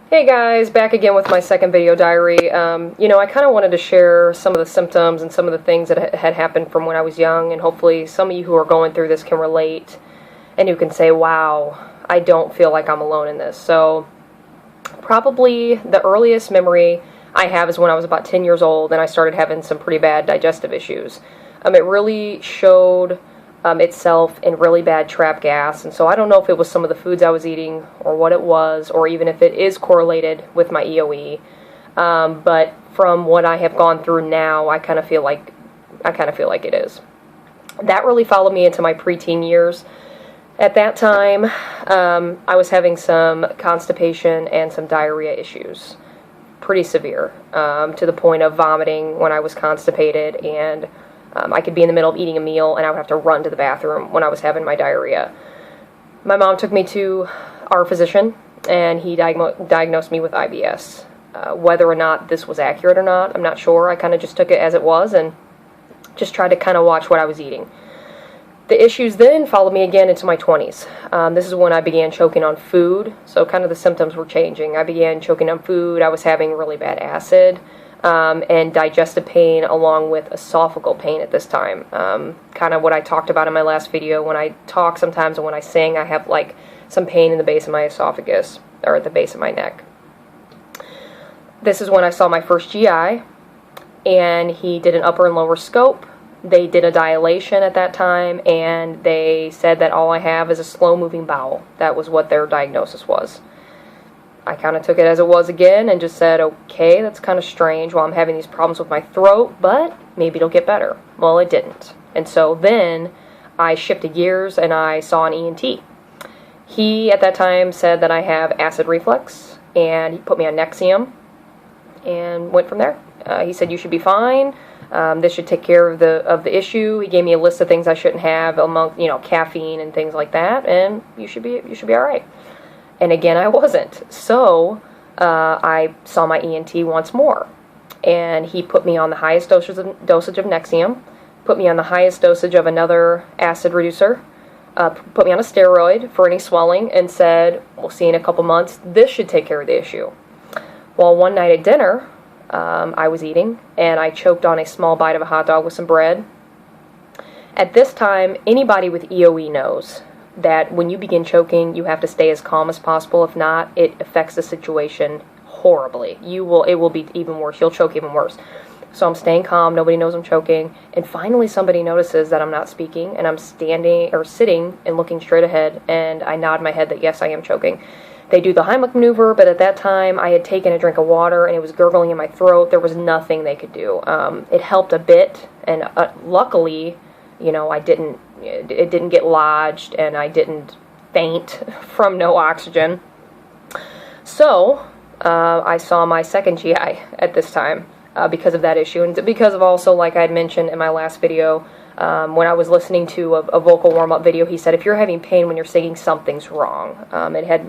Hey guys, back again with my second video diary. I kind of wanted to share some of the symptoms and some of the things that had happened from when I was young, and hopefully some of you who are going through this can relate, and you can say, wow, I don't feel like I'm alone in this. So, probably the earliest memory I have is when I was about 10 years old, and I started having some pretty bad digestive issues. It really showed itself in really bad trap gas, and so I don't know if it was some of the foods I was eating or what it was, or even if it is correlated with my EoE. But from what I have gone through now, I kind of feel like it is. That really followed me into my preteen years. At that time, I was having some constipation and some diarrhea issues, pretty severe, to the point of vomiting when I was constipated, and I could be in the middle of eating a meal and I would have to run to the bathroom when I was having my diarrhea. My mom took me to our physician, and he diagnosed me with IBS. Whether or not this was accurate or not, I'm not sure. I kind of just took it as it was and just tried to kind of watch what I was eating. The issues then followed me again into my 20s. This is when I began choking on food, so kind of the symptoms were changing. I began choking on food, I was having really bad acid, and digestive pain along with esophageal pain at this time. Kind of what I talked about in my last video. When I talk sometimes and when I sing, I have like some pain in the base of my esophagus, or at the base of my neck. This is when I saw my first GI, and he did an upper and lower scope. They did a dilation at that time, and they said that all I have is a slow-moving bowel. That was what their diagnosis was. I kind of took it as it was again and just said, okay, that's kind of strange while I'm having these problems with my throat, but maybe it'll get better. Well, it didn't. And so then I shifted gears and I saw an ENT. He, at that time, said that I have acid reflux, and he put me on Nexium and went from there. He said, you should be fine. This should take care of the issue. He gave me a list of things I shouldn't have, among caffeine and things like that, and you should be all right. And again, I wasn't. So I saw my ENT once more, and he put me on the highest dosage of Nexium, put me on the highest dosage of another acid reducer, put me on a steroid for any swelling, and said, we'll see in a couple months. This should take care of the issue. Well, one night at dinner, I was eating, and I choked on a small bite of a hot dog with some bread. At this time, anybody with EoE knows that when you begin choking, you have to stay as calm as possible. If not, it affects the situation horribly. It will be even worse. You'll choke even worse. So I'm staying calm. Nobody knows I'm choking. And finally, somebody notices that I'm not speaking, and I'm standing or sitting and looking straight ahead, and I nod my head that yes, I am choking. They do the Heimlich maneuver, but at that time, I had taken a drink of water, and it was gurgling in my throat. There was nothing they could do. It helped a bit, and luckily, it didn't get lodged, and I didn't faint from no oxygen. So, I saw my second GI at this time because of that issue, and because of also, like I had mentioned in my last video, when I was listening to a vocal warm-up video, he said, if you're having pain when you're singing, something's wrong.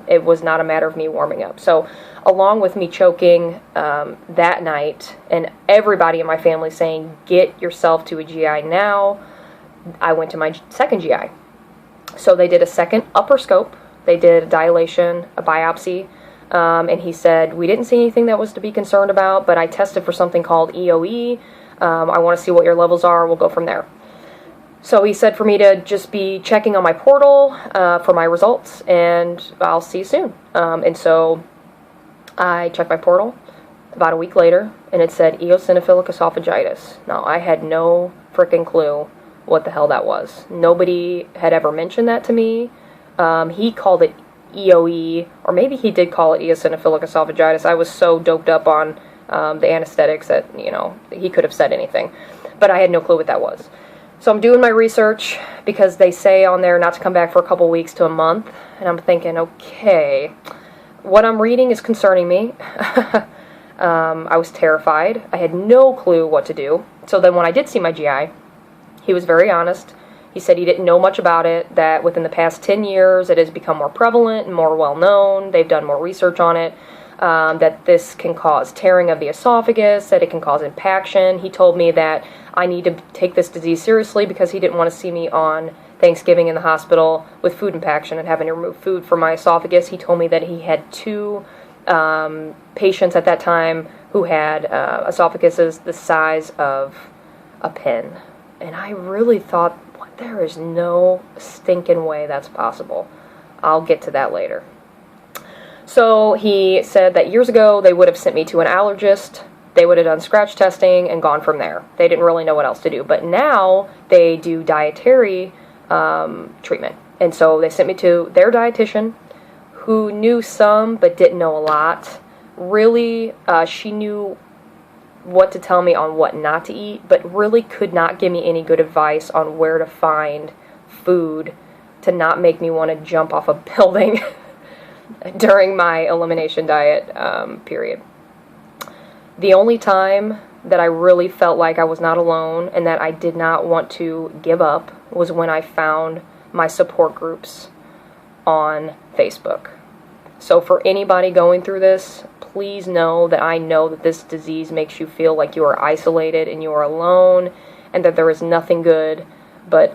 It was not a matter of me warming up. So, along with me choking that night, and everybody in my family saying, get yourself to a GI now, I went to my second GI. So they did a second upper scope, they did a dilation, a biopsy, and he said, we didn't see anything that was to be concerned about, but I tested for something called EoE. I want to see what your levels are, we'll go from there. So he said for me to just be checking on my portal for my results, and I'll see you soon. And so I checked my portal about a week later, and it said eosinophilic esophagitis. Now, I had no freaking clue what the hell that was. Nobody had ever mentioned that to me. He called it EoE, or maybe he did call it eosinophilic esophagitis. I was so doped up on the anesthetics that, he could have said anything. But I had no clue what that was. So I'm doing my research, because they say on there not to come back for a couple weeks to a month, and I'm thinking, okay, what I'm reading is concerning me. I was terrified. I had no clue what to do. So then when I did see my GI, he was very honest. He said he didn't know much about it, that within the past 10 years it has become more prevalent and more well-known. They've done more research on it, that this can cause tearing of the esophagus, that it can cause impaction. He told me that I need to take this disease seriously, because he didn't want to see me on Thanksgiving in the hospital with food impaction and having to remove food from my esophagus. He told me that he had 2 patients at that time who had esophaguses the size of a pin. And I really thought, what, there is no stinking way that's possible. I'll get to that later. So he said that years ago they would have sent me to an allergist. They would have done scratch testing and gone from there. They didn't really know what else to do. But now they do dietary treatment. And so they sent me to their dietitian, who knew some but didn't know a lot. Really, she knew what to tell me on what not to eat, but really could not give me any good advice on where to find food to not make me want to jump off a building during my elimination diet period. The only time that I really felt like I was not alone and that I did not want to give up was when I found my support groups on Facebook. So for anybody going through this, please know that I know that this disease makes you feel like you are isolated and you are alone and that there is nothing good, but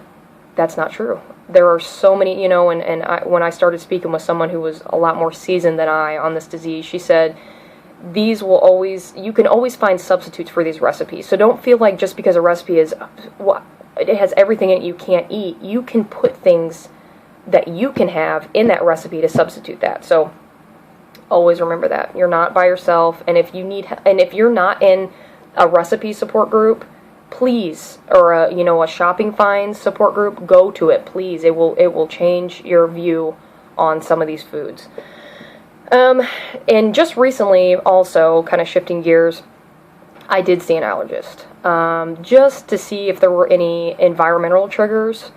that's not true. There are so many, you know, when I started speaking with someone who was a lot more seasoned than I on this disease, she said, these will always, you can always find substitutes for these recipes. So don't feel like just because a recipe is, it has everything in it you can't eat, you can put things that you can have in that recipe to substitute that. So always remember that you're not by yourself, and if you need, and if you're not in a recipe support group, please, or a shopping finds support group, go to it, please. It will change your view on some of these foods. And just recently, also kind of shifting gears, I did see an allergist just to see if there were any environmental triggers.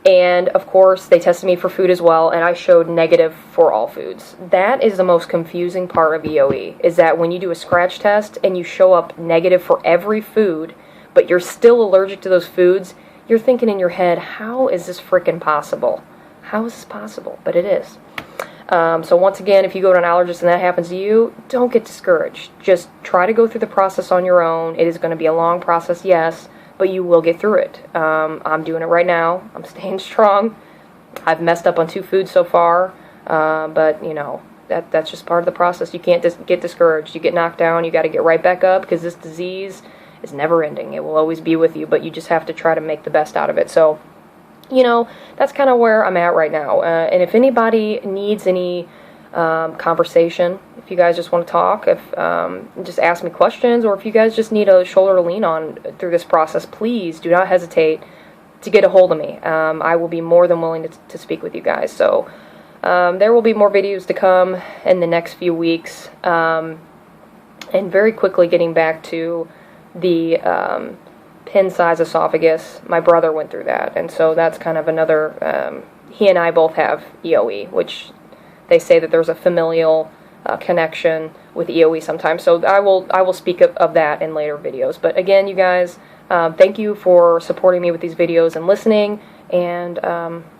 And, of course, they tested me for food as well, and I showed negative for all foods. That is the most confusing part of EoE, is that when you do a scratch test and you show up negative for every food, but you're still allergic to those foods, you're thinking in your head, how is this frickin' possible? How is this possible? But it is. So once again, if you go to an allergist and that happens to you, don't get discouraged. Just try to go through the process on your own. It is going to be a long process, yes, but you will get through it. I'm doing it right now. I'm staying strong. I've messed up on 2 foods so far, but, you know, that's just part of the process. You can't get discouraged. You get knocked down, you got to get right back up, because this disease is never ending. It will always be with you, but you just have to try to make the best out of it. So, you know, that's kind of where I'm at right now. And if anybody needs any conversation, if you guys just want to talk, if just ask me questions, or if you guys just need a shoulder to lean on through this process, please do not hesitate to get a hold of me. I will be more than willing to speak with you guys. So there will be more videos to come in the next few weeks. And very quickly getting back to the pin-size esophagus, my brother went through that, and so that's kind of another, he and I both have EoE, which they say that there's a familial connection with EoE sometimes, so I will speak of that in later videos. But again, you guys, thank you for supporting me with these videos and listening, and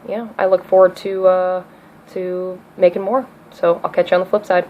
yeah, I look forward to making more, so I'll catch you on the flip side.